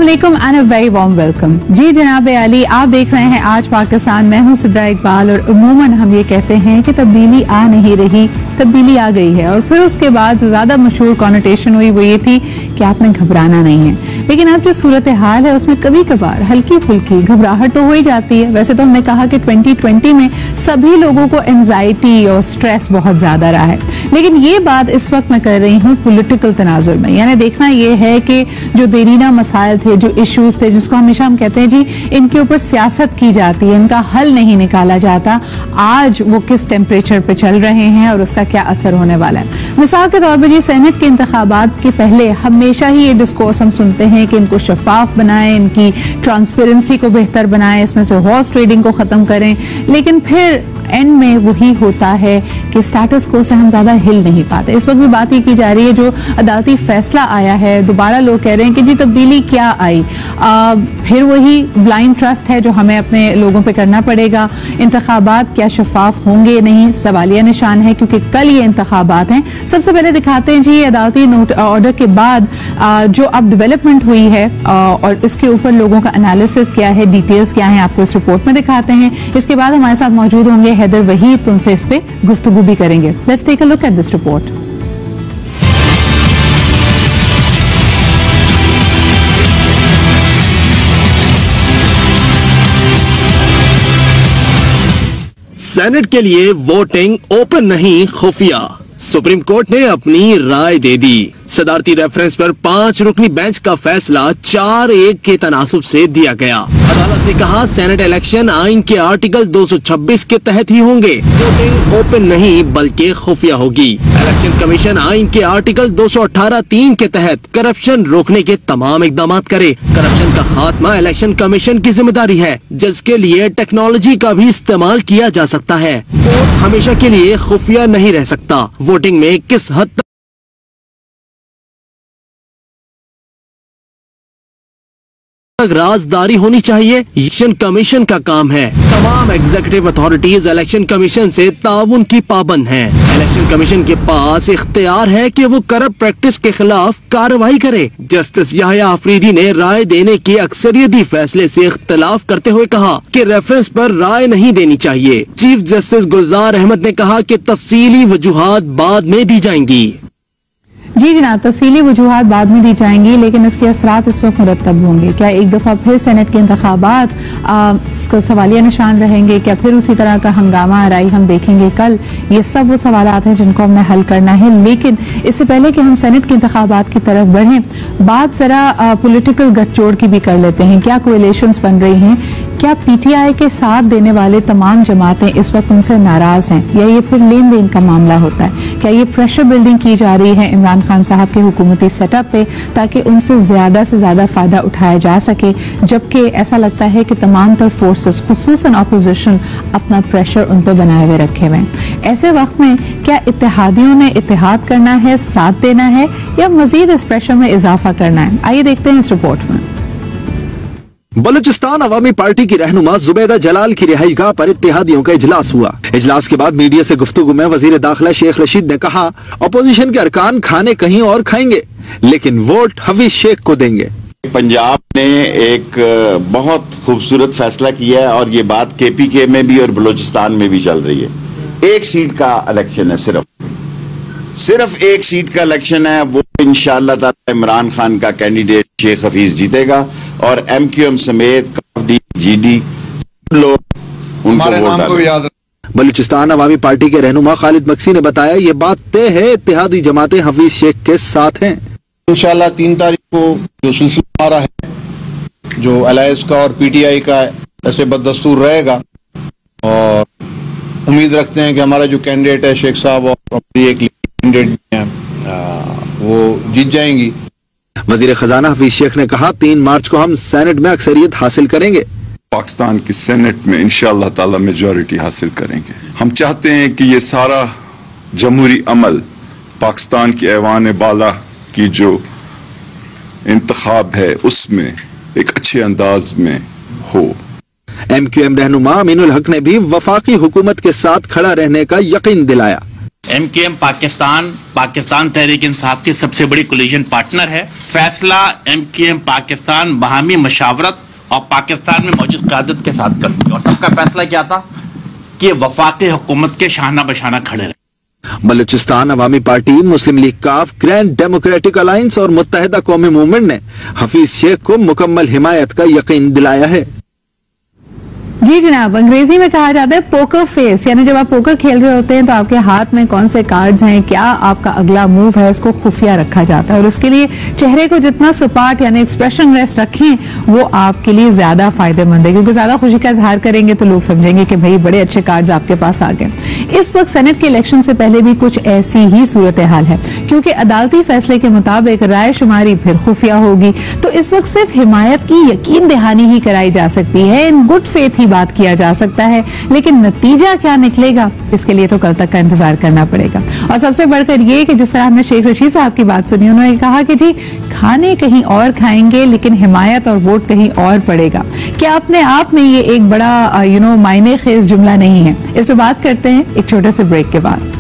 अस्सलामुअलैकुम and a very warm welcome. जी जनाब अली, आप देख रहे हैं आज पाकिस्तान। मैं हूं सिद्रा इकबाल और उमूमन हम ये कहते हैं कि तब्दीली आ नहीं रही, तब्दीली आ गई है। और फिर उसके बाद जो ज्यादा मशहूर कॉनोटेशन हुई वो ये थी कि आपने घबराना नहीं है। लेकिन अब जो सूरत हाल है उसमें कभी कभार हल्की फुल्की घबराहट तो हो ही जाती है। वैसे तो हमने कहा कि 2020 में सभी लोगों को एंजाइटी और स्ट्रेस बहुत ज्यादा रहा है, लेकिन ये बात इस वक्त मैं कर रही हूँ पॉलिटिकल तनाजुर में। यानी देखना ये है कि जो देरीना मसाइल थे, जो इश्यूज थे, जिसको हमेशा हम कहते हैं जी इनके ऊपर सियासत की जाती है, इनका हल नहीं निकाला जाता, आज वो किस टेम्परेचर पे चल रहे हैं और उसका क्या असर होने वाला है। मिसाल के तौर पर जी सेनेट के इंतखाबात के पहले हमेशा ही ये डिस्कोर्स हम सुनते हैं कि इनको शफाफ बनाएं, इनकी ट्रांसपेरेंसी को बेहतर बनाएं, इसमें से हॉर्स ट्रेडिंग को खत्म करें। लेकिन फिर एंड में वही होता है कि स्टेटस को से हम ज्यादा हिल नहीं पाते। इस वक्त भी बात ही की जा रही है जो अदालती फैसला आया है, दोबारा लोग कह रहे हैं कि जी तब्दीली क्या आई, फिर वही ब्लाइंड ट्रस्ट है जो हमें अपने लोगों पे करना पड़ेगा। इंतखाबात क्या शफाफ होंगे नहीं, सवालिया निशान है, क्योंकि कल ये इंतखाबात हैं। सबसे पहले दिखाते हैं जी अदालती ऑर्डर के बाद जो अब डेवलपमेंट हुई है और इसके ऊपर लोगों का एनालिसिस क्या है, डिटेल्स क्या है, आपको इस रिपोर्ट में दिखाते हैं। इसके बाद हमारे साथ मौजूद होंगे हैदर वहीद, तो उनसे इस पे गुफ्तगू भी करेंगे। Let's take a look at this report. Senate के लिए वोटिंग ओपन नहीं, खुफिया। सुप्रीम कोर्ट ने अपनी राय दे दी। सदारती रेफरेंस पर 5 रुकनी बेंच का फैसला 4-1 के तनासुब से दिया गया। अदालत ने कहा सेनेट इलेक्शन आइन के आर्टिकल 226 के तहत ही होंगे। वोटिंग ओपन नहीं बल्कि खुफिया होगी। इलेक्शन कमीशन आइन के आर्टिकल 218(3) के तहत करप्शन रोकने के तमाम इकदाम करे। करप्शन का खात्मा इलेक्शन कमीशन की जिम्मेदारी है, जिसके लिए टेक्नोलॉजी का भी इस्तेमाल किया जा सकता है। वोट हमेशा के लिए खुफिया नहीं रह सकता। वोटिंग में किस हद तक राजदारी होनी चाहिए, इलेक्शन कमीशन का काम है। तमाम एग्जीक्यूटिव अथॉरिटीज इलेक्शन कमीशन से ताउन की पाबंद हैं। इलेक्शन कमीशन के पास इख्तियार है कि वो करप्ट प्रैक्टिस के खिलाफ कार्रवाई करे। जस्टिस याह्या अफरीदी ने राय देने के अक्सरियती फैसले से इख्तिलाफ करते हुए कहा कि रेफरेंस पर राय नहीं देनी चाहिए। चीफ जस्टिस गुलजार अहमद ने कहा कि तफसीली वजूहात बाद में दी जाएंगी। जी जनाब, तफसीली वजूहात बाद में दी जाएंगी, लेकिन इसके असरात इस वक्त मुरतब होंगे। क्या एक दफा फिर सेनेट के इंतखाबात सवालिया निशान रहेंगे? क्या फिर उसी तरह का हंगामा आराई हम देखेंगे कल? ये सब वो सवालात हैं जिनको हमने हल करना है। लेकिन इससे पहले कि हम सेनेट के इंतखाबात की तरफ बढ़ें, बात जरा पॉलिटिकल गठजोड़ की भी कर लेते हैं। क्या कोएलिशंस बन रही हैं? क्या पीटीआई के साथ देने वाले तमाम जमातें इस वक्त उनसे नाराज हैं, या ये फिर लेन देन का मामला होता है? क्या ये प्रेशर बिल्डिंग की जा रही है इमरान खान साहब के हुकूमती सेटअप पे, ताकि उनसे से ज्यादा फायदा उठाया जा सके? जबकि ऐसा लगता है कि तमाम तर फोर्सेस, खुसूसन अपोजिशन, अपना प्रेशर उन पर बनाए हुए रखे हुए हैं। ऐसे वक्त में क्या इत्तेहादियों ने इत्तेहाद करना है, साथ देना है, या मजीद इस प्रेशर में इजाफा करना है? आइए देखते हैं इस रिपोर्ट में। बलूचिस्तान अवामी पार्टी की रहनुमा जुबैदा जलाल की रिहाइशगाह पर इत्तेहादियों का इजलास हुआ। इजलास के बाद मीडिया से गुफ्तगू में वजीर दाखिला शेख रशीद ने कहा, अपोजिशन के अरकान खाने कहीं और खाएंगे, लेकिन वोट हफीज शेख को देंगे। पंजाब ने एक बहुत खूबसूरत फैसला किया है और ये बात केपीके में भी और बलूचिस्तान में भी चल रही है। 1 सीट का इलेक्शन है, सिर्फ 1 सीट का इलेक्शन है। वो इंशाअल्लाह ताला इमरान खान का कैंडिडेट शेख हफीज जीतेगा और एमक्यूएम समेत काफदी, जीडी लोग उनको वोट डालेंगे। बलूचिस्तान अवामी पार्टी के रहनुमा खालिद मक्सी ने बताया, ये बात तय है, इत्तेहादी जमातें हफीज शेख के साथ हैं। इंशाअल्लाह 3 तारीख को जो सिलसिला आ रहा है, जो अलायंस का और पीटीआई का ऐसे बददस्तूर रहेगा, और उम्मीद रखते हैं कि हमारा जो कैंडिडेट है शेख साहब और एक कैंडिडेट है वो जीत जाएंगी। वजीर खजाना हफीज शेख ने कहा, 3 मार्च को हम सेनेट में अक्सरियत हासिल करेंगे। पाकिस्तान की सेनेट में इंशाअल्लाह ताला मेजॉरिटी हासिल करेंगे। हम चाहते हैं कि ये सारा जमहूरी अमल पाकिस्तान की ऐवान बाला की जो इंतखाब है उसमें एक अच्छे अंदाज में हो। एमक्यूएम रहनुमा अमीनुल हक ने भी वफाकी हुकूमत के साथ खड़ा रहने का यकीन दिलाया। एमक्यूएम पाकिस्तान पाकिस्तान तहरीक इंसाफ की सबसे बड़ी कोलिशन पार्टनर है। फैसला MKM पाकिस्तान बाहमी मशावरत और पाकिस्तान में मौजूद क़यादत के साथ करती है। और सबका फैसला क्या था कि वफाकी हुकूमत के शाना बशाना खड़े रहे। बलूचिस्तान अवामी पार्टी, मुस्लिम लीग काफ, ग्रैंड डेमोक्रेटिक अलायंस और मुत्तहिदा कौमी मूवमेंट ने हफीज शेख को मुकम्मल हिमायत का यकीन दिलाया है। जी जनाब, अंग्रेजी में कहा जाता है पोकर फेस, यानी जब आप पोकर खेल रहे होते हैं तो आपके हाथ में कौन से कार्ड्स हैं, क्या आपका अगला मूव है, इसको खुफिया रखा जाता है। और इसके लिए चेहरे को जितना सपाट यानी एक्सप्रेशन रेस्ट रखें वो आपके लिए ज्यादा फायदेमंद है, क्योंकि ज्यादा खुशी का इजहार करेंगे तो लोग समझेंगे कि भाई बड़े अच्छे कार्ड्स आपके पास आ गए। इस वक्त सेनेट के इलेक्शन से पहले भी कुछ ऐसी ही सूरत हाल है, क्योंकि अदालती फैसले के मुताबिक राय शुमारी फिर खुफिया होगी। तो इस वक्त सिर्फ हिमायत की यकीन दहानी ही कराई जा सकती है, इन गुड फेथ बात किया जा सकता है, लेकिन नतीजा क्या निकलेगा इसके लिए तो कल तक का इंतजार करना पड़ेगा। और सबसे बढ़कर ये कि जिस तरह हमने शेख रशीद साहब की बात सुनी, उन्होंने कहा कि जी खाने कहीं और खाएंगे लेकिन हिमायत और वोट कहीं और पड़ेगा। क्या अपने आप में ये एक बड़ा मायने खेज जुमला नहीं है? इस पर बात करते हैं एक छोटे से ब्रेक के बाद।